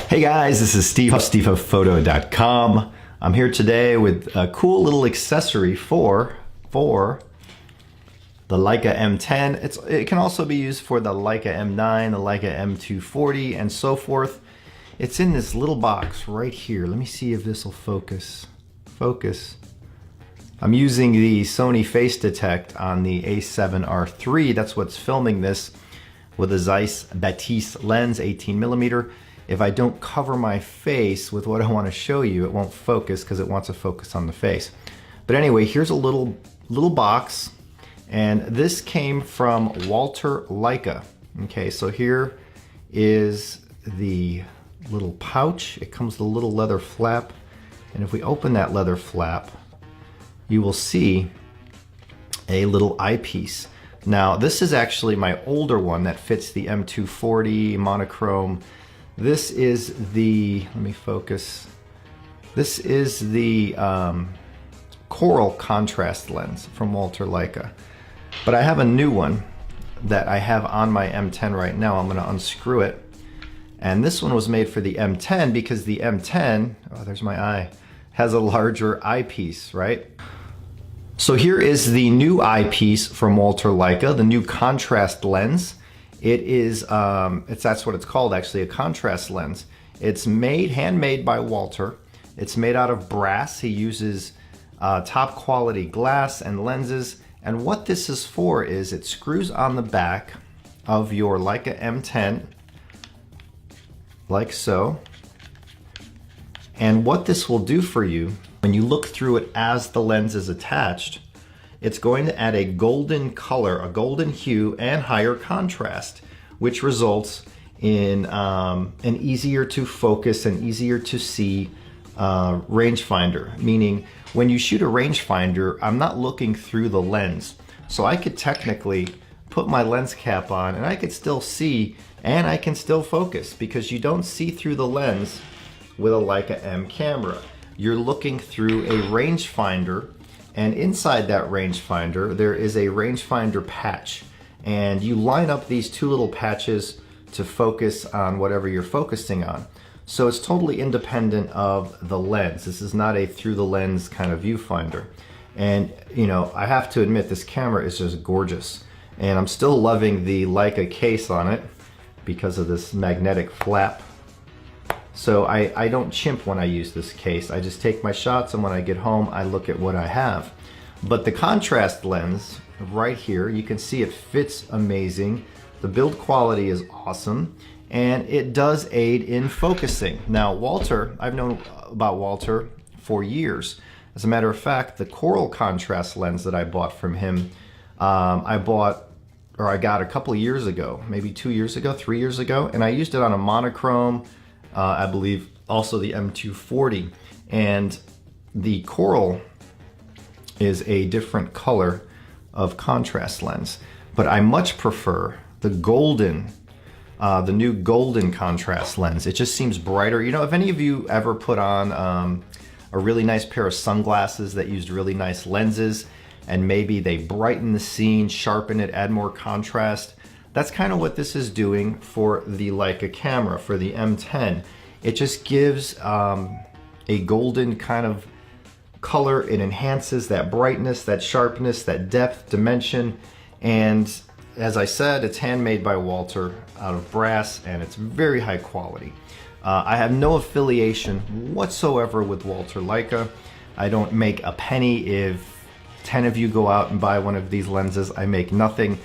Hey guys, this is Steve Huff, SteveHuffPhoto.com. I'm here today with a cool little accessory for the Leica M10. It can also be used for the Leica M9, the Leica M240, and so forth. It's in this little box right here. Let me see if this will focus. Focus. I'm using the Sony Face Detect on the A7R III. That's what's filming this with a Zeiss Batiste lens, 18mm. If I don't cover my face with what I want to show you, it won't focus because it wants to focus on the face. But anyway, here's a little box, and this came from Walter Leica. Okay, so here is the little pouch. It comes with a little leather flap, and if we open that leather flap, you will see a little eyepiece. Now, this is actually my older one that fits the M240 monochrome. This is the, let me focus. This is the coral contrast lens from Walter Leica. But I have a new one that I have on my M10 right now. I'm gonna unscrew it. And this one was made for the M10 because the M10, oh, there's my eye, has a larger eyepiece, right? So here is the new eyepiece from Walter Leica, the new contrast lens. It is, that's what it's called actually, a contrast lens. It's handmade by Walter. It's made out of brass. He uses top quality glass and lenses. And what this is for is it screws on the back of your Leica M10, like so. And what this will do for you, when you look through it as the lens is attached, it's going to add a golden color, a golden hue, and higher contrast, which results in an easier to focus and easier to see rangefinder. Meaning, when you shoot a rangefinder, I'm not looking through the lens. So I could technically put my lens cap on and I could still see and I can still focus because you don't see through the lens with a Leica M camera. You're looking through a rangefinder, and inside that rangefinder there is a rangefinder patch, and you line up these two little patches to focus on whatever you're focusing on. So it's totally independent of the lens. This is not a through the lens kind of viewfinder. And you know, I have to admit, this camera is just gorgeous, and I'm still loving the Leica case on it because of this magnetic flap. So I don't chimp when I use this case. I just take my shots, and when I get home, I look at what I have. But the contrast lens right here, you can see it fits amazing. The build quality is awesome, and it does aid in focusing. Now, Walter, I've known about Walter for years. As a matter of fact, the coral contrast lens that I bought from him, I got a couple of years ago, maybe 2 years ago, 3 years ago, and I used it on a monochrome, I believe also the M240, and the coral is a different color of contrast lens, but I much prefer the golden, the new golden contrast lens. It just seems brighter. You know, if any of you ever put on a really nice pair of sunglasses that used really nice lenses, and maybe they brighten the scene, sharpen it, add more contrast, that's kind of what this is doing for the Leica camera, for the M10. It just gives a golden kind of color. It enhances that brightness, that sharpness, that depth, dimension. And as I said, it's handmade by Walter out of brass, and it's very high quality. I have no affiliation whatsoever with Walter Leica. I don't make a penny if 10 of you go out and buy one of these lenses. I make nothing.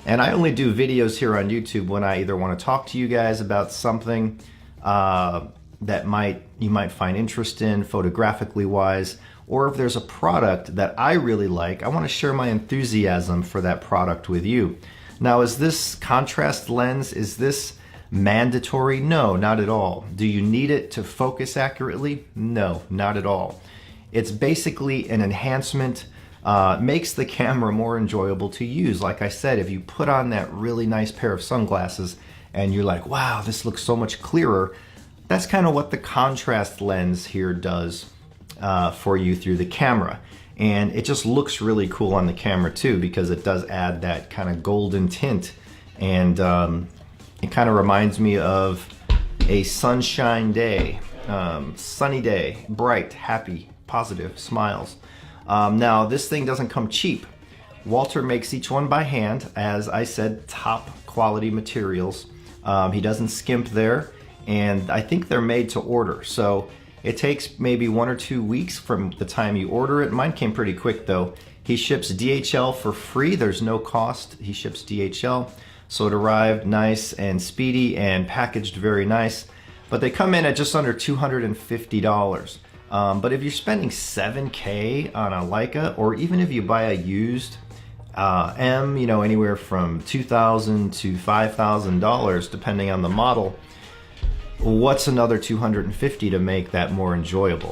And I only do videos here on YouTube when I either want to talk to you guys about something that you might find interest in, photographically wise, or if there's a product that I really like, I want to share my enthusiasm for that product with you. Now, is this contrast lens, is this mandatory? No, not at all. Do you need it to focus accurately? No, not at all. It's basically an enhancement. Makes the camera more enjoyable to use. Like I said, if you put on that really nice pair of sunglasses and you're like, wow, this looks so much clearer, that's kind of what the contrast lens here does for you through the camera. And it just looks really cool on the camera too, because it does add that kind of golden tint. And it kind of reminds me of a sunshine day, sunny day, bright, happy, positive, smiles. Now this thing doesn't come cheap. Walter makes each one by hand, as I said, top quality materials. He doesn't skimp there, and I think they're made to order. So it takes maybe 1 or 2 weeks from the time you order it. Mine came pretty quick though. He ships DHL for free. There's no cost. He ships DHL. So it arrived nice and speedy and packaged very nice. But they come in at just under $250. But if you're spending $7K on a Leica, or even if you buy a used M, you know, anywhere from $2,000 to $5,000 depending on the model, what's another $250 to make that more enjoyable?